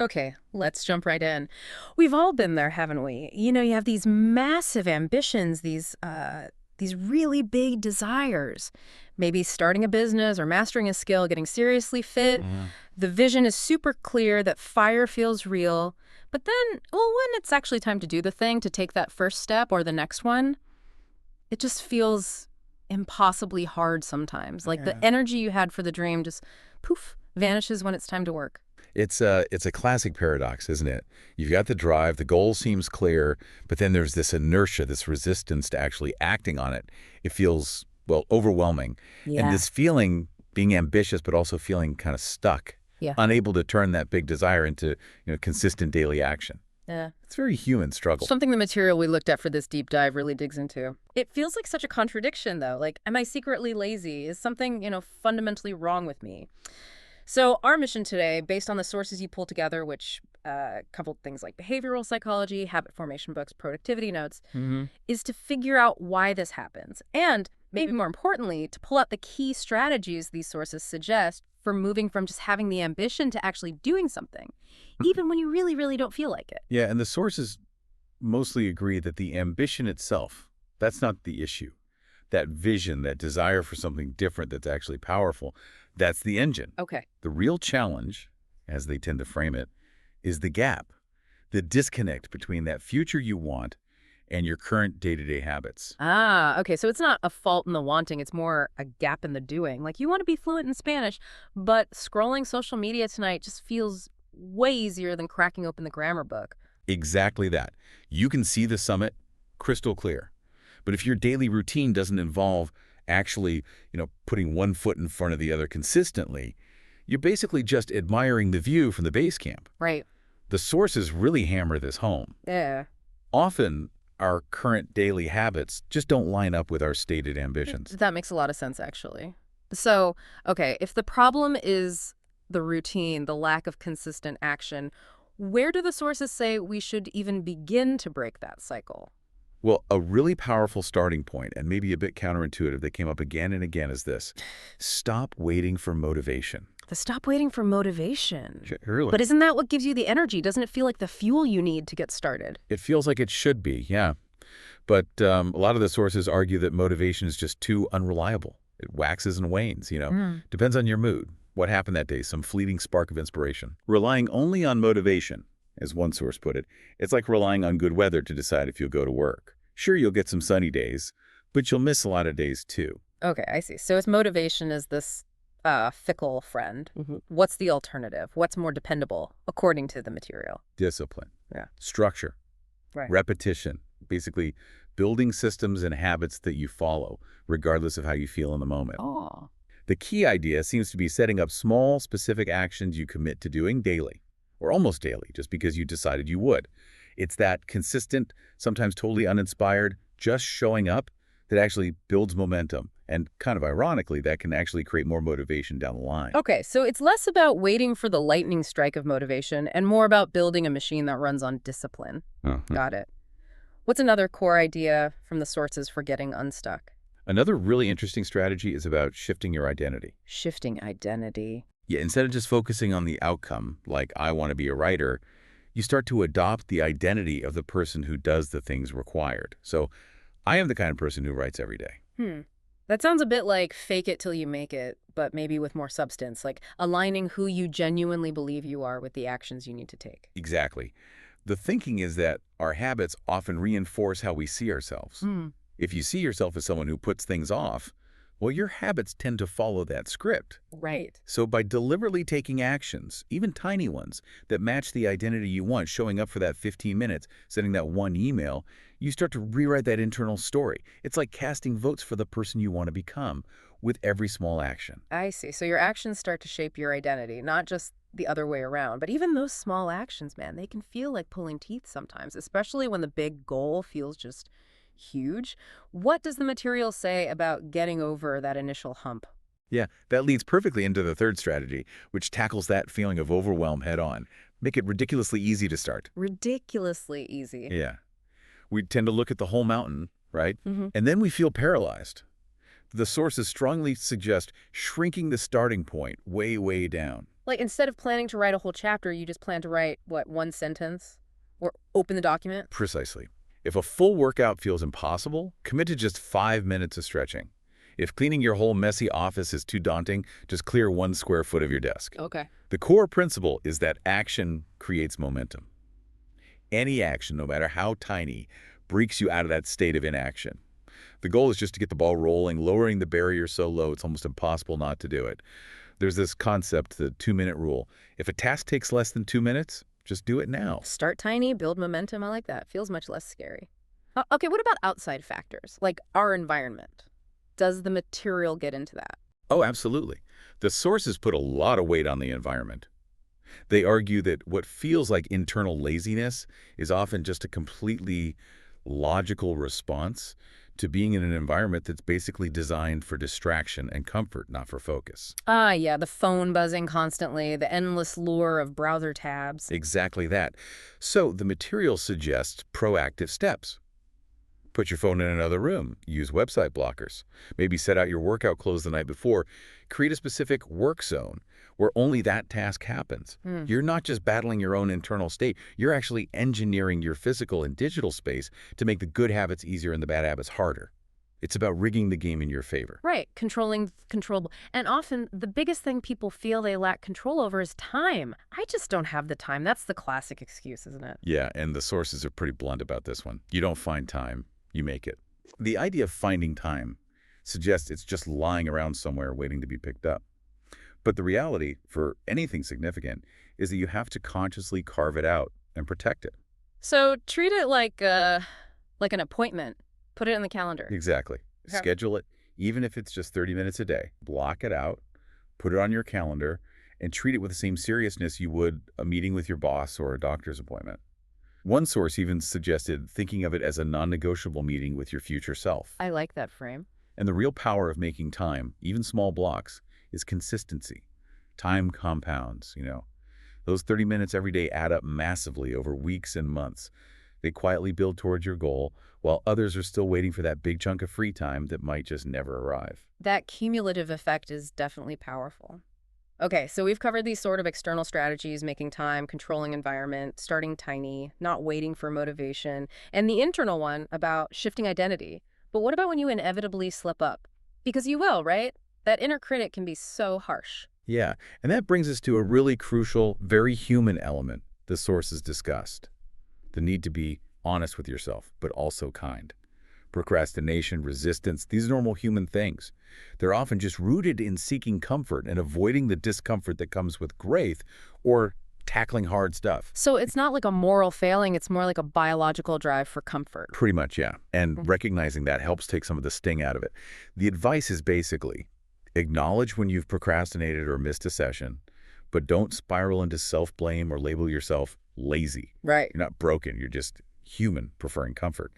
Okay, let's jump right in. We've all been there, haven't we? You have these massive ambitions, these really big desires. Maybe starting a business or mastering a skill, getting seriously fit. Hmm. The vision is super clear, that fire feels real. But then, well, when it's actually time to do the thing, to take that first step or the next one, it just feels impossibly hard sometimes. Like the Yeah. energy you had for the dream just poof, vanishes when it's time to work. It's a classic paradox, isn't it? You've got the drive, the goal seems clear, but then there's this inertia, this resistance to actually acting on it. It feels, well, overwhelming. And Yeah. this feeling, being ambitious, but also feeling kind of stuck, Yeah. unable to turn that big desire into, consistent daily action. Yeah. It's a very human struggle. Something the material we looked at for this deep dive really digs into. It feels like such a contradiction, though. Like, am I secretly lazy? Is something, fundamentally wrong with me? So, our mission today, based on the sources you pulled together, which covered things like behavioral psychology, habit formation books, productivity notes, Hmm. is to figure out why this happens. And maybe more importantly, to pull out the key strategies these sources suggest for moving from just having the ambition to actually doing something, even when you really, really don't feel like it. Yeah, and the sources mostly agree that the ambition itself, that's not the issue. That vision, that desire for something different that's actually powerful, that's the engine. Okay. The real challenge, as they tend to frame it, is the gap, the disconnect between that future you want and your current day-to-day habits. Ah, okay. So it's not a fault in the wanting, it's more a gap in the doing. Like you want to be fluent in Spanish, but scrolling social media tonight just feels way easier than cracking open the grammar book. Exactly that. You can see the summit crystal clear. But if your daily routine doesn't involve actually, putting one foot in front of the other consistently, you're basically just admiring the view from the base camp. Right. The sources really hammer this home. Yeah. Often, our current daily habits just don't line up with our stated ambitions. That makes a lot of sense, actually. So, okay, if the problem is the routine, the lack of consistent action, where do the sources say we should even begin to break that cycle? Well, a really powerful starting point, and maybe a bit counterintuitive that came up again and again, is this. Stop waiting for motivation. The stop waiting for motivation. Really? But isn't that what gives you the energy? Doesn't it feel like the fuel you need to get started? It feels like it should be, yeah. But a lot of the sources argue that motivation is just too unreliable. It waxes and wanes. Mm. Depends on your mood. What happened that day, some fleeting spark of inspiration. Relying only on motivation, as one source put it, it's like relying on good weather to decide if you'll go to work. Sure, you'll get some sunny days, but you'll miss a lot of days too. Okay, I see. So its motivation is this fickle friend. What's the alternative? What's more dependable, according to the material? Discipline, Yeah. structure, Right. repetition, basically building systems and habits that you follow, regardless of how you feel in the moment. Oh. The key idea seems to be setting up small, specific actions you commit to doing daily, or almost daily, just because you decided you would. It's that consistent, sometimes totally uninspired, just showing up that actually builds momentum. And kind of ironically, that can actually create more motivation down the line. Okay, so it's less about waiting for the lightning strike of motivation and more about building a machine that runs on discipline. Uh-huh. Got it. What's another core idea from the sources for getting unstuck? Another really interesting strategy is about shifting your identity. Shifting identity. Yeah, instead of just focusing on the outcome, like I want to be a writer, you start to adopt the identity of the person who does the things required. So I am the kind of person who writes every day. Hmm. That sounds a bit like fake it till you make it, but maybe with more substance, like aligning who you genuinely believe you are with the actions you need to take. Exactly. The thinking is that our habits often reinforce how we see ourselves. Hmm. If you see yourself as someone who puts things off, well, your habits tend to follow that script. Right. So by deliberately taking actions, even tiny ones, that match the identity you want, showing up for that 15 minutes, sending that one email, you start to rewrite that internal story. It's like casting votes for the person you want to become with every small action. I see. So your actions start to shape your identity, not just the other way around. But even those small actions, man, they can feel like pulling teeth sometimes, especially when the big goal feels just huge. What does the material say about getting over that initial hump? Yeah, that leads perfectly into the third strategy, which tackles that feeling of overwhelm head on. Make it ridiculously easy to start. Ridiculously easy. Yeah. We tend to look at the whole mountain, right? Hmm. And then we feel paralyzed. The sources strongly suggest shrinking the starting point way, way down. Like, instead of planning to write a whole chapter, you just plan to write, what, one sentence? Or open the document? Precisely. If a full workout feels impossible, commit to just 5 minutes of stretching. If cleaning your whole messy office is too daunting, just clear 1 square foot of your desk. Okay. The core principle is that action creates momentum. Any action, no matter how tiny, breaks you out of that state of inaction. The goal is just to get the ball rolling, lowering the barrier so low it's almost impossible not to do it. There's this concept, the 2-minute rule. If a task takes less than 2 minutes, just do it now. Start tiny, build momentum. I like that. Feels much less scary. Okay, what about outside factors, like our environment? Does the material get into that? Oh, absolutely. The sources put a lot of weight on the environment. They argue that what feels like internal laziness is often just a completely logical response to being in an environment that's basically designed for distraction and comfort, not for focus. Ah, yeah, the phone buzzing constantly, the endless lure of browser tabs. Exactly that. So the material suggests proactive steps. Put your phone in another room. Use website blockers. Maybe set out your workout clothes the night before. Create a specific work zone where only that task happens. You're not just battling your own internal state. You're actually engineering your physical and digital space to make the good habits easier and the bad habits harder. It's about rigging the game in your favor. Right, controlling the controllable. And often the biggest thing people feel they lack control over is time. I just don't have the time. That's the classic excuse, isn't it? Yeah, and the sources are pretty blunt about this one. You don't find time, you make it. The idea of finding time suggests it's just lying around somewhere waiting to be picked up. But the reality, for anything significant, is that you have to consciously carve it out and protect it. So treat it like an appointment. Put it in the calendar. Exactly. Okay. Schedule it, even if it's just 30 minutes a day. Block it out, put it on your calendar, and treat it with the same seriousness you would a meeting with your boss or a doctor's appointment. One source even suggested thinking of it as a non-negotiable meeting with your future self. I like that frame. And the real power of making time, even small blocks, is consistency. Time compounds. Those 30 minutes every day add up massively over weeks and months. They quietly build towards your goal, while others are still waiting for that big chunk of free time that might just never arrive. That cumulative effect is definitely powerful. Okay, so we've covered these sort of external strategies, making time, controlling environment, starting tiny, not waiting for motivation, and the internal one about shifting identity. But what about when you inevitably slip up? Because you will, right? That inner critic can be so harsh. Yeah, and that brings us to a really crucial, very human element the sources discussed. The need to be honest with yourself, but also kind. Procrastination, resistance, these are normal human things. They're often just rooted in seeking comfort and avoiding the discomfort that comes with growth or tackling hard stuff. So it's not like a moral failing, it's more like a biological drive for comfort. Pretty much, yeah. And recognizing that helps take some of the sting out of it. The advice is basically acknowledge when you've procrastinated or missed a session, but don't spiral into self-blame or label yourself lazy. Right. You're not broken, you're just human, preferring comfort.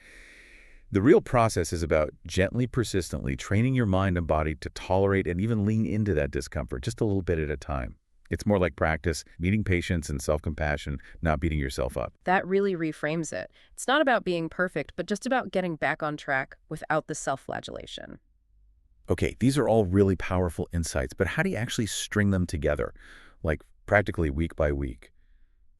The real process is about gently, persistently training your mind and body to tolerate and even lean into that discomfort just a little bit at a time. It's more like practice, meeting patience and self-compassion, not beating yourself up. That really reframes it. It's not about being perfect, but just about getting back on track without the self-flagellation. Okay, these are all really powerful insights, but how do you actually string them together, like practically week by week?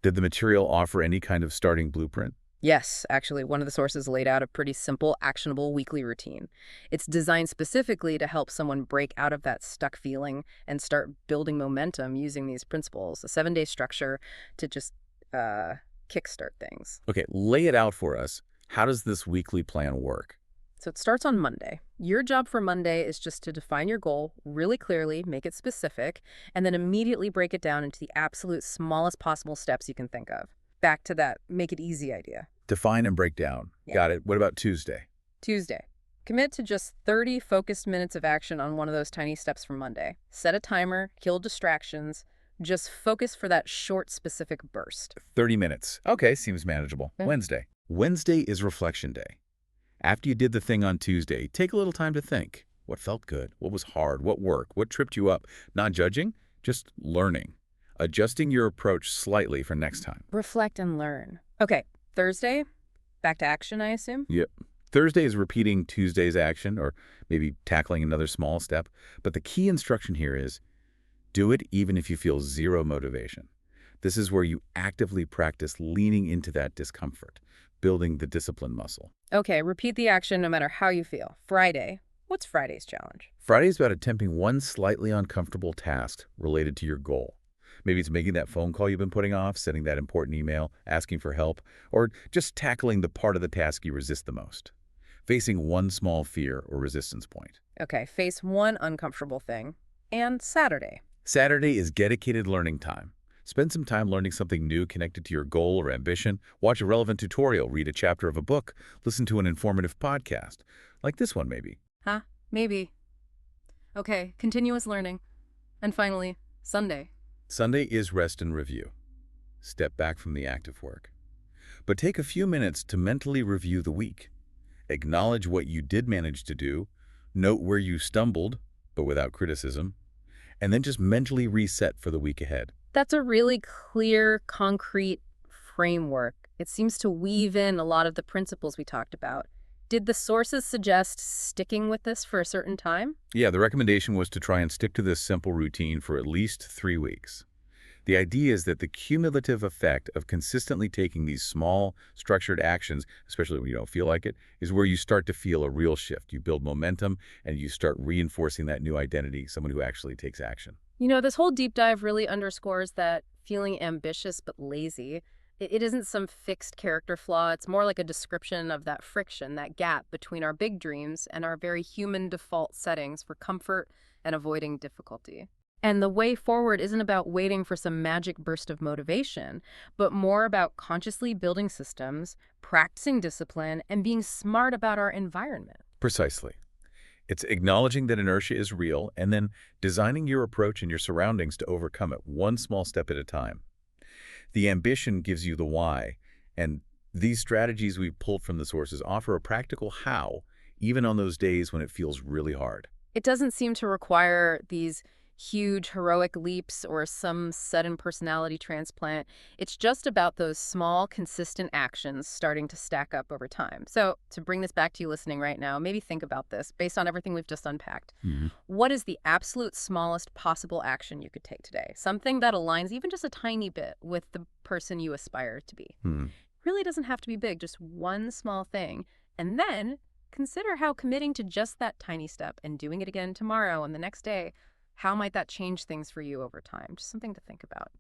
Did the material offer any kind of starting blueprint? Yes, actually, one of the sources laid out a pretty simple, actionable weekly routine. It's designed specifically to help someone break out of that stuck feeling and start building momentum using these principles, a 7-day structure to just kickstart things. Okay, lay it out for us. How does this weekly plan work? So it starts on Monday. Your job for Monday is just to define your goal really clearly, make it specific, and then immediately break it down into the absolute smallest possible steps you can think of. Back to that make it easy idea. Define and break down. Yeah. Got it. What about Tuesday? Tuesday. Commit to just 30 focused minutes of action on one of those tiny steps from Monday. Set a timer, kill distractions, just focus for that short, specific burst. 30 minutes. Okay, seems manageable. Yeah. Wednesday. Wednesday is reflection day. After you did the thing on Tuesday, take a little time to think. What felt good? What was hard? What worked? What tripped you up? Not judging, just learning. Adjusting your approach slightly for next time. Reflect and learn. Okay, Thursday, back to action, I assume? Yep. Thursday is repeating Tuesday's action or maybe tackling another small step. But the key instruction here is Do it even if you feel zero motivation. This is where you actively practice leaning into that discomfort, building the discipline muscle. Okay, repeat the action no matter how you feel. Friday. What's Friday's challenge? Friday is about attempting one slightly uncomfortable task related to your goal. Maybe it's making that phone call you've been putting off, sending that important email, asking for help, or just tackling the part of the task you resist the most. Facing one small fear or resistance point. Okay, face one uncomfortable thing. And Saturday. Saturday is dedicated learning time. Spend some time learning something new connected to your goal or ambition. Watch a relevant tutorial, read a chapter of a book, listen to an informative podcast. Like this one, maybe. Huh? Maybe. Okay, continuous learning. And finally, Sunday. Sunday is rest and review. Step back from the active work. But take a few minutes to mentally review the week. Acknowledge what you did manage to do, note where you stumbled, but without criticism, and then just mentally reset for the week ahead. That's a really clear, concrete framework. It seems to weave in a lot of the principles we talked about. Did the sources suggest sticking with this for a certain time? Yeah, the recommendation was to try and stick to this simple routine for at least 3 weeks. The idea is that the cumulative effect of consistently taking these small, structured actions, especially when you don't feel like it, is where you start to feel a real shift. You build momentum and you start reinforcing that new identity, someone who actually takes action. You know, this whole deep dive really underscores that feeling ambitious but lazy, it isn't some fixed character flaw. It's more like a description of that friction, that gap between our big dreams and our very human default settings for comfort and avoiding difficulty. And the way forward isn't about waiting for some magic burst of motivation, but more about consciously building systems, practicing discipline, and being smart about our environment. Precisely. It's acknowledging that inertia is real and then designing your approach and your surroundings to overcome it one small step at a time. The ambition gives you the why, and these strategies we've pulled from the sources offer a practical how, even on those days when it feels really hard. It doesn't seem to require these huge heroic leaps or some sudden personality transplant. It's just about those small, consistent actions starting to stack up over time. So to bring this back to you listening right now, maybe think about this based on everything we've just unpacked. Mhm. What is the absolute smallest possible action you could take today? Something that aligns even just a tiny bit with the person you aspire to be. Hmm. Really doesn't have to be big, just one small thing. And then consider how committing to just that tiny step and doing it again tomorrow and the next day, how might that change things for you over time? Just something to think about.